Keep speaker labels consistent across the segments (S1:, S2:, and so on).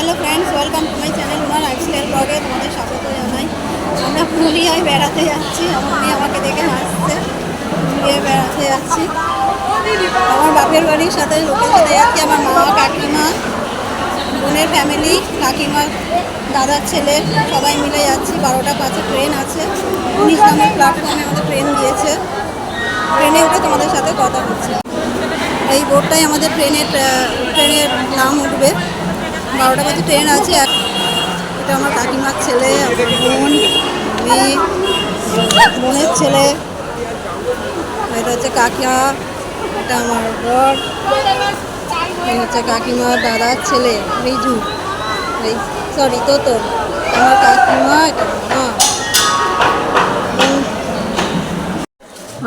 S1: Hello friends, welcome to my channel উনার lifestyle ব্লগে তোমাদের স্বাগত জানাই। আমরা পুরুলিয়ায় বেড়াতে যাচ্ছি। আমার মেয়ে আমাকে দেখে হাসছে। পুরুলিয়ায় বেড়াতে যাচ্ছি আমার বাপের বাড়ির সাথে, লোকের সাথে যাচ্ছি। আমার মা, কাকিমা, বোনের ফ্যামিলি, কাকিমা, দাদার ছেলে, সবাই মিলে যাচ্ছি। 12টা 5-এ ট্রেন আছে। 19 নম্বর প্ল্যাটফর্মে আমাদের ট্রেন দিয়েছে। ট্রেনে উঠে তোমাদের সাথে কথা হচ্ছে। এই বোর্ডটাই আমাদের ট্রেনের নাম উঠবে। 12টা 5-এ ট্রেন আছে। এটা আমার কাকিমার ছেলে, আমার বোন, মেয়ে, বোনের ছেলে। এটা হচ্ছে কাকিমা, এটা আমার বর, এই হচ্ছে কাকিমার দাদার ছেলে রিজু, এই সরি তোতর, আমার কাকিমা, এটা মা।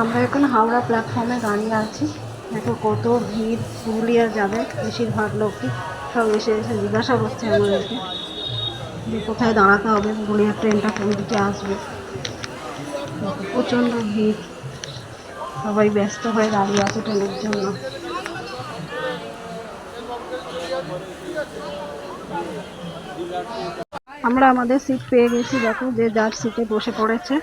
S1: আমরা এখন হাওড়া প্ল্যাটফর্মে দাঁড়িয়ে আছি। দেখো কত ভিড়, পুরুলিয়া যাবে বেশিরভাগ লোকই সব এসে জিজ্ঞাসা করছে আমাদেরকে যে কোথায় দাঁড়াতে হবে, পুরুলিয়ার ট্রেনটা কোন দিকে আসবে। প্রচণ্ড ভিড়, সবাই ব্যস্ত হয়ে দাঁড়িয়ে আছে ট্রেনের জন্য। আমরা আমাদের সিট পেয়ে গেছি। দেখো যে যার সিটে বসে পড়েছে।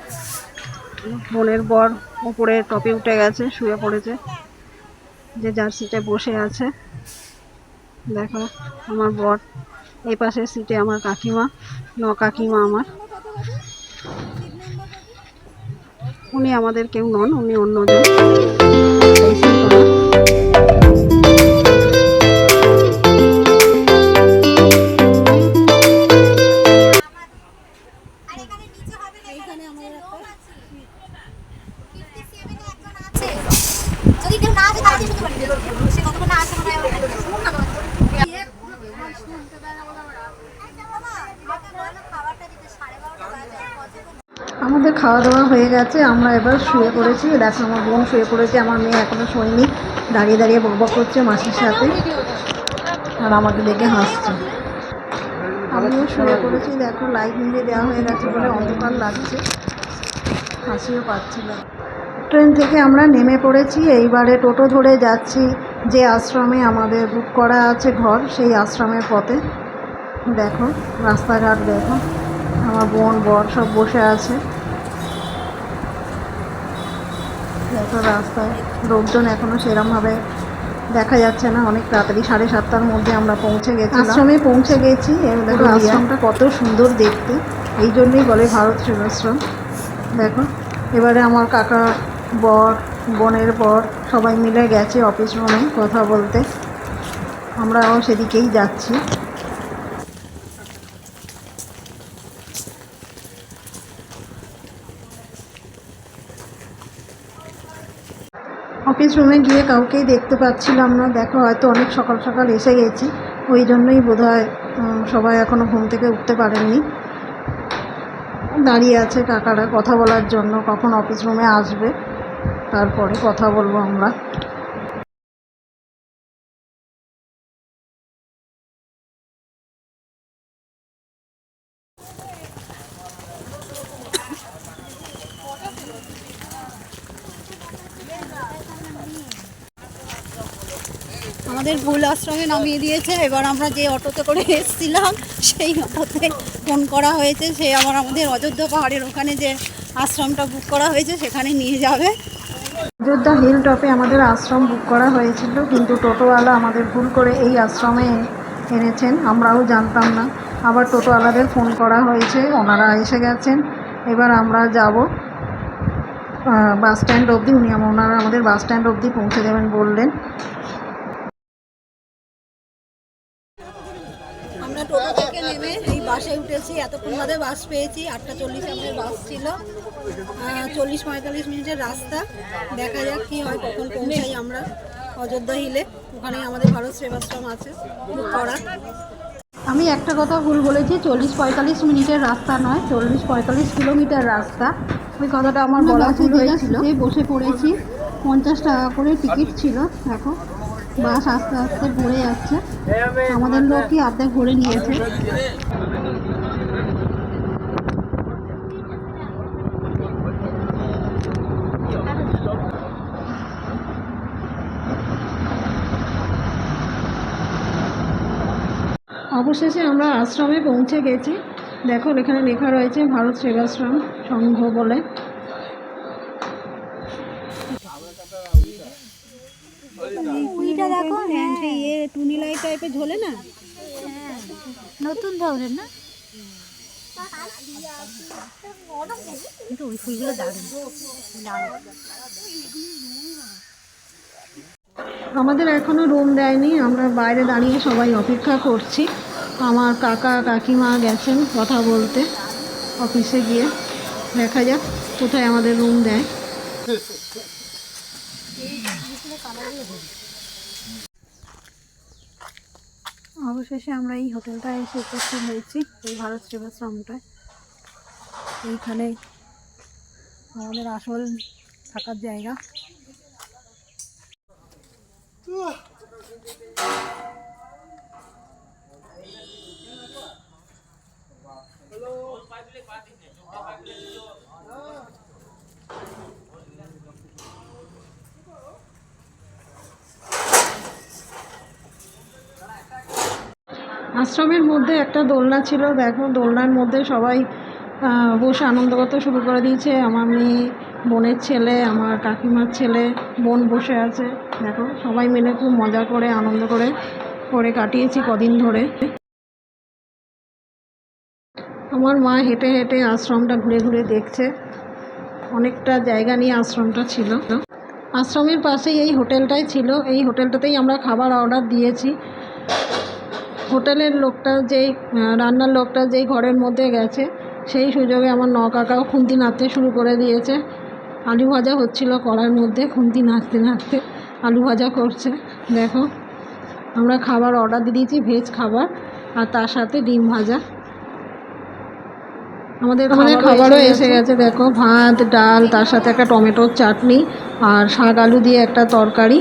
S1: বোনের বর উপরে টপে উঠে গেছে, শুয়ে পড়েছে, যে যার সিটে বসে আছে। দেখো আমার বর, এই পাশের সিটে আমার কাকিমা, কাকিমা আমার, উনি আমাদের কেউ নন, উনি অন্যজন। আমাদের খাওয়া দাওয়া হয়ে গেছে, আমরা এবার শুয়ে পড়েছি। দেখো আমার বোন শুয়ে পড়েছে, আমার মেয়ে এখনো শোয়নি, দাঁড়িয়ে দাঁড়িয়ে বকবক করছে মাসির সাথে, আর আমাকে দেখে হাসছে। আমিও শুয়ে পড়েছি। দেখো লাইট নিভিয়ে দেওয়া হয়ে গেছে বলে অন্ধকার লাগছে, হাসিও পাচ্ছিল। ট্রেন থেকে আমরা নেমে পড়েছি। এইবারে টোটো ধরে যাচ্ছি যে আশ্রমে আমাদের বুক করা আছে ঘর, সেই আশ্রমের পথে। দেখো রাস্তাঘাট, দেখো আমার বোন বর সব বসে আছে। দেখো রাস্তায় লোকজন এখনো সেরমভাবে দেখা যাচ্ছে না, অনেক তাড়াতাড়ি 7:30টার মধ্যে আমরা পৌঁছে গেছি, আশ্রমে পৌঁছে গেছি। দেখো আশ্রমটা কত সুন্দর দেখতে, এই জন্যই বলে ভারত সেবাশ্রম। দেখো এবারে আমার কাকা, বর, বোনের বর সবাই মিলে গেছে অফিস রুমে কথা বলতে। আমরাও সেদিকেই যাচ্ছি। অফিস রুমে গিয়ে কাউকেই দেখতে পাচ্ছিলাম না। দেখো হয়তো অনেক সকাল সকাল এসে গেছি, ওই জন্যই বোধহয় সবাই এখনও ঘুম থেকে উঠতে পারেননি, দাঁড়িয়ে আছে কাকারা কথা বলার জন্য, কখন অফিস রুমে আসবে তারপরে কথা বলবো আমরা। আমাদের ভুল আশ্রমে নামিয়ে দিয়েছে। এবার আমরা যে অটোতে করে এসেছিলাম সেই অটোতে ফোন করা হয়েছে, সে আমাদের অযোধ্যা পাহাড়ের ওখানে যে আশ্রমটা বুক করা হয়েছে সেখানে নিয়ে যাবে। অযোধ্যা হিল টপে আমাদের আশ্রম বুক করা হয়েছিল, কিন্তু টোটোওয়ালা আমাদের ভুল করে এই আশ্রমে এনেছেন, আমরাও জানতাম না। আবার টোটোওয়ালাদের ফোন করা হয়েছে, ওনারা এসে গেছেন। এবার আমরা যাব বাস স্ট্যান্ড অবধি। ওনারা আমাদের বাস স্ট্যান্ড অবধি পৌঁছে দেবেন বললেন। আমরা টোটো থেকে নেমে এই বাসে উঠেছি। এতক্ষণ বাদে বাস পেয়েছি। 8:40 আমাদের বাস ছিল। 40-45 মিনিটের রাস্তা। দেখা যাক কি হয়, কখন পৌঁছাই আমরা অযোধ্যা হিলে। ওখানে আমাদের ভারত সেবাশ্রম আছে বুক করা। আমি একটা কথা ভুল বলেছি, 40-45 মিনিটের রাস্তা নয়, 40-45 কিলোমিটার রাস্তা। ওই কথাটা আমার বলা ভুল হয়েছিল। বসে পড়েছি, 50 টাকা করে টিকিট ছিল। দেখো বাস আস্তে আস্তে ভরে যাচ্ছে, আমাদের লোকই অর্ধেক ভরে নিয়েছে। অবশেষে আমরা আশ্রমে পৌঁছে গেছি। দেখো এখানে লেখা রয়েছে ভারত সেবাশ্রম সংঘ বলে। দেখো টুনি লাইট টাইপের ঝোলে না,
S2: নতুন ধরনের না, কিন্তু ওই ফুলগুলো দারুণ।
S1: আমাদের এখনো রুম দেয়নি, আমরা বাইরে দাঁড়িয়ে সবাই অপেক্ষা করছি। আমার কাকা কাকিমা গেছেন কথা বলতে অফিসে গিয়ে, দেখা যাক কোথায় আমাদের রুম দেয়। অবশেষে আমরা এই হোটেলটায় এসে উপস্থিত হয়েছি, এই ভারত সেবাশ্রমটায়। এইখানে আমাদের আসল থাকার জায়গা। আশ্রমের মধ্যে একটা দোলনা ছিল, দেখো দোলনার মধ্যে সবাই বসে আনন্দ করতে শুরু করে দিয়েছে। আমার মেয়ে, বোনের ছেলে, আমার কাকিমার ছেলে, বোন বসে আছে। দেখো সবাই মিলে খুব মজা করে আনন্দ করে কাটিয়েছি কদিন ধরে। আমার মা হেঁটে হেঁটে আশ্রমটা ঘুরে ঘুরে দেখছে, অনেকটা জায়গা নিয়ে আশ্রমটা ছিল। আশ্রমের পাশেই এই হোটেলটাই ছিল, এই হোটেলটাতেই আমরা খাবার অর্ডার দিয়েছি। হোটেলের লোকটা যেই রান্নার লোকটা যেই ঘরের মধ্যে গেছে, সেই সুযোগে আমার কাকাও খুন্তি নাড়তে শুরু করে দিয়েছে। আলু ভাজা হচ্ছিল কড়ার মধ্যে, খুন্তি নাড়তে নাড়তে আলু ভাজা করছে। দেখো আমরা খাবার অর্ডার দিয়ে দিয়েছি, ভেজ খাবার, আর তার সাথে ডিম ভাজা। আমাদের খাবারও এসে গেছে। দেখো ভাত, ডাল, তার সাথে একটা টমেটোর চাটনি, আর শাক আলু দিয়ে একটা তরকারি,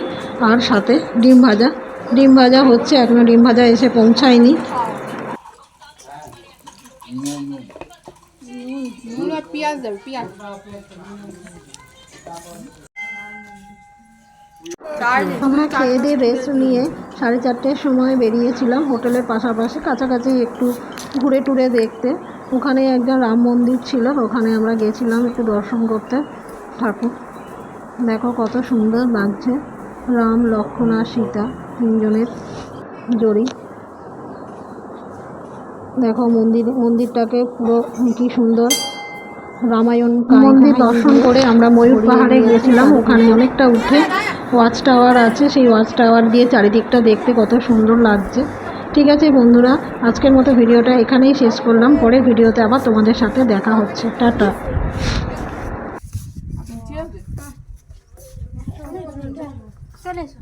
S1: আর সাথে ডিম ভাজা। ডিম ভাজা হচ্ছে, এখনো ডিম ভাজা এসে পৌঁছায়নি। আমরা খেয়ে দিয়ে রেস্ট নিয়ে 4:30টার সময় বেরিয়েছিলাম হোটেলের পাশাপাশি কাছাকাছি একটু ঘুরে টুরে দেখতে। ওখানে একটা রাম মন্দির ছিল, ওখানে আমরা গেছিলাম একটু দর্শন করতে ঠাকুর। দেখো কত সুন্দর লাগছে, রাম, লক্ষ্মণ আর সীতা তিনজনের জড়ি। দেখো মন্দিরটাকে পুরো কি সুন্দর রামায়ণ মন্দির দর্শন করে আমরা ময়ূর পাহাড়ে গিয়েছিলাম। ওখানে অনেকটা উঠে ওয়াচ টাওয়ার আছে, সেই ওয়াচ টাওয়ার দিয়ে চারিদিকটা দেখতে কত সুন্দর লাগছে। ঠিক আছে বন্ধুরা, আজকের মতো ভিডিওটা এখানেই শেষ করলাম। পরের ভিডিওতে আবার তোমাদের সাথে দেখা হচ্ছে। টাটা।
S2: চলে এসো।